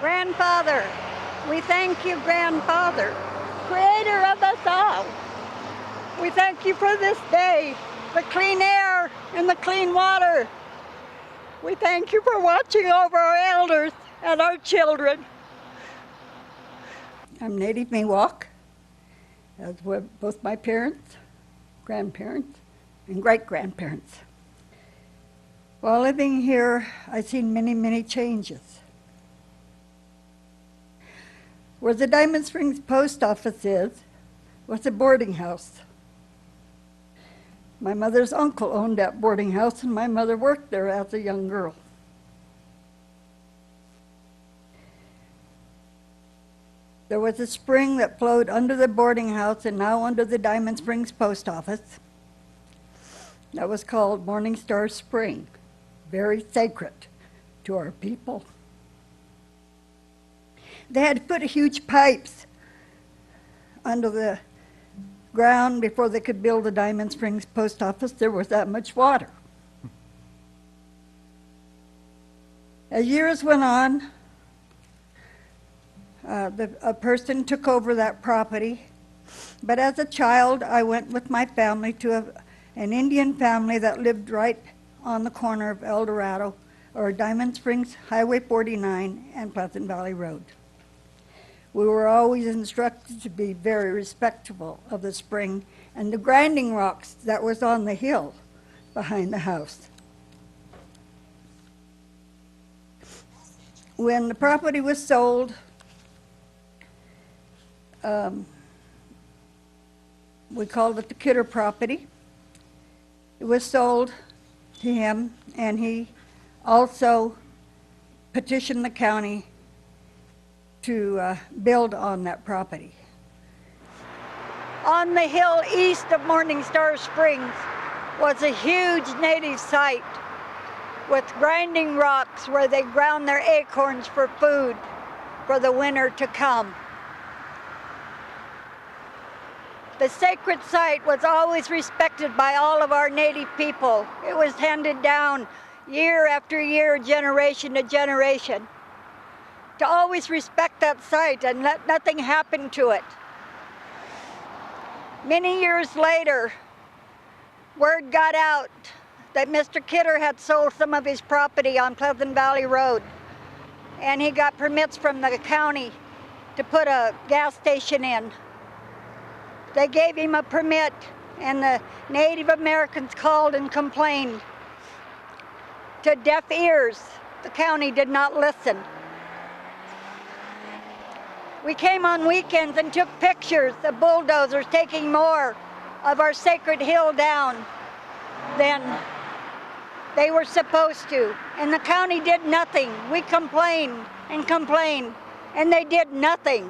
Grandfather, we thank you, Grandfather, creator of us all. We thank you for this day, the clean air and the clean water. We thank you for watching over our elders and our children. I'm Native Miwok, as were both my parents, grandparents, and great-grandparents. While living here, I've seen many, many changes. Where the Diamond Springs post office was a boarding house. My mother's uncle owned that boarding house, and my mother worked there as a young girl. There was a spring that flowed under the boarding house and now under the Diamond Springs post office. That was called Morning Star Spring, very sacred to our people. They had to put huge pipes under the ground before they could build the Diamond Springs post office. There was that much water. As years went on, a person took over that property. But as a child, I went with my family to an Indian family that lived right on the corner of El Dorado, or Diamond Springs Highway 49 and Pleasant Valley Road. We were always instructed to be very respectful of the spring and the grinding rocks that was on the hill behind the house. When the property was sold, we called it the Kidder property. It was sold to him, and he also petitioned the county to build on that property. On the hill east of Morning Star Springs was a huge native site with grinding rocks where they ground their acorns for food for the winter to come. The sacred site was always respected by all of our native people. It was handed down year after year, generation to generation, to always respect that site and let nothing happen to it. Many years later, word got out that Mr. Kidder had sold some of his property on Pleasant Valley Road, and he got permits from the county to put a gas station in. They gave him a permit, and the Native Americans called and complained. To deaf ears, the county did not listen. We came on weekends and took pictures of bulldozers taking more of our sacred hill down than they were supposed to. And the county did nothing. We complained and complained, and they did nothing.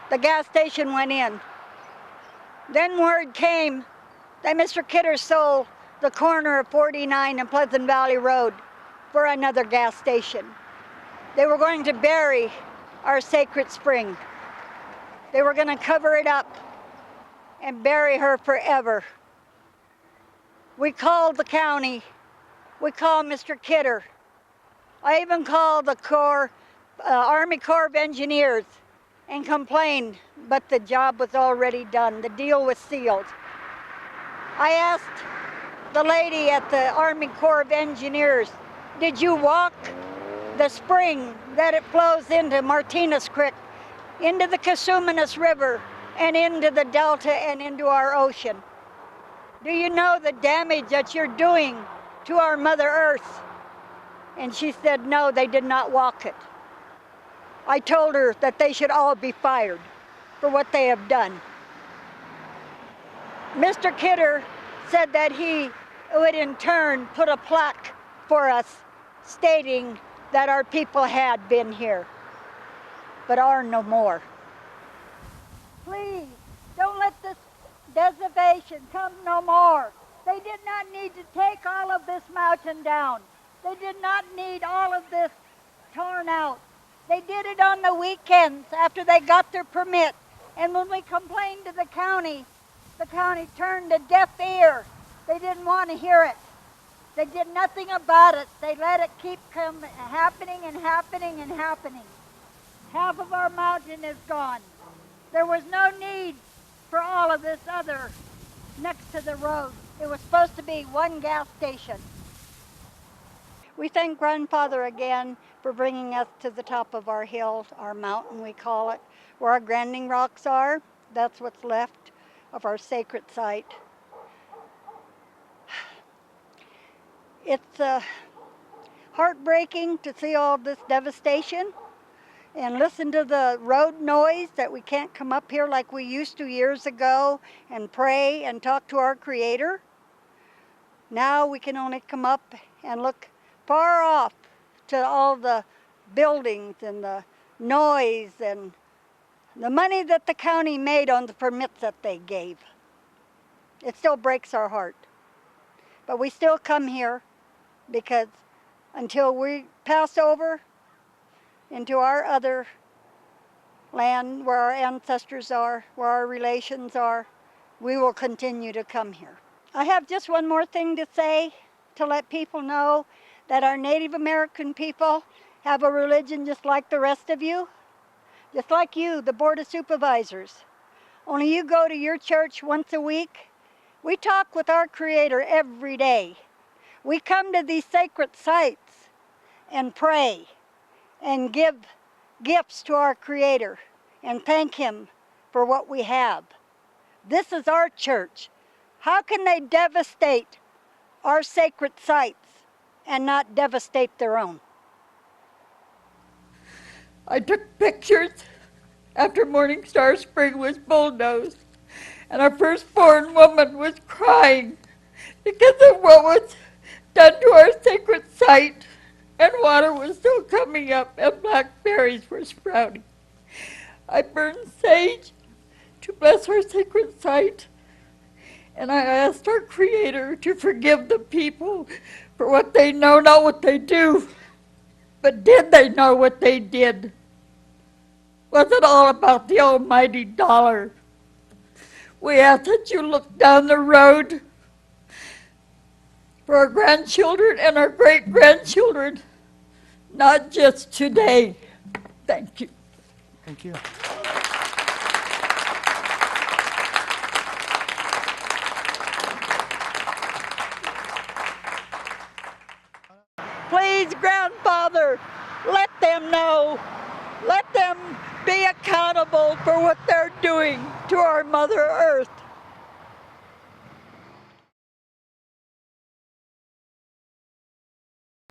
The gas station went in. Then word came that Mr. Kidder sold the corner of 49 and Pleasant Valley Road for another gas station. They were going to bury our sacred spring. They were going to cover it up and bury her forever. We called the county. We called Mr. Kidder. I even called the Army Corps of Engineers and complained, but the job was already done. The deal was sealed. I asked the lady at the Army Corps of Engineers, did you walk the spring that it flows into Martinez Creek, into the Casumanas River, and into the Delta and into our ocean? Do you know the damage that you're doing to our Mother Earth? And she said, no, they did not walk it. I told her that they should all be fired for what they have done. Mr. Kidder said that he would in turn put a plaque for us stating that our people had been here, but are no more. Please, don't let this desolation come no more. They did not need to take all of this mountain down. They did not need all of this torn out. They did it on the weekends after they got their permit. And when we complained to the county turned a deaf ear. They didn't want to hear it. They did nothing about it. They let it keep happening and happening and happening. Half of our mountain is gone. There was no need for all of this other next to the road. It was supposed to be one gas station. We thank Grandfather again for bringing us to the top of our hill, our mountain we call it, where our Granding Rocks are. That's what's left of our sacred site. It's heartbreaking to see all this devastation and listen to the road noise that we can't come up here like we used to years ago and pray and talk to our Creator. Now we can only come up and look far off to all the buildings and the noise and the money that the county made on the permits that they gave. It still breaks our heart. But we still come here because until we pass over into our other land where our ancestors are, where our relations are, we will continue to come here. I have just one more thing to say to let people know that our Native American people have a religion just like the rest of you, just like you, the Board of Supervisors. Only you go to your church once a week. We talk with our Creator every day. We come to these sacred sites and pray and give gifts to our Creator and thank Him for what we have. This is our church. How can they devastate our sacred sites and not devastate their own? I took pictures after Morning Star Spring was bulldozed, and our firstborn woman was crying because of what was done to our sacred site, and water was still coming up and blackberries were sprouting. I burned sage to bless our sacred site, and I asked our Creator to forgive the people for what they know, not what they do. But did they know what they did? Was it all about the almighty dollar? We ask that you look down the road for our grandchildren and our great-grandchildren, not just today. Thank you. Thank you. Please, Grandfather, let them know. Let them be accountable for what they're doing to our Mother Earth.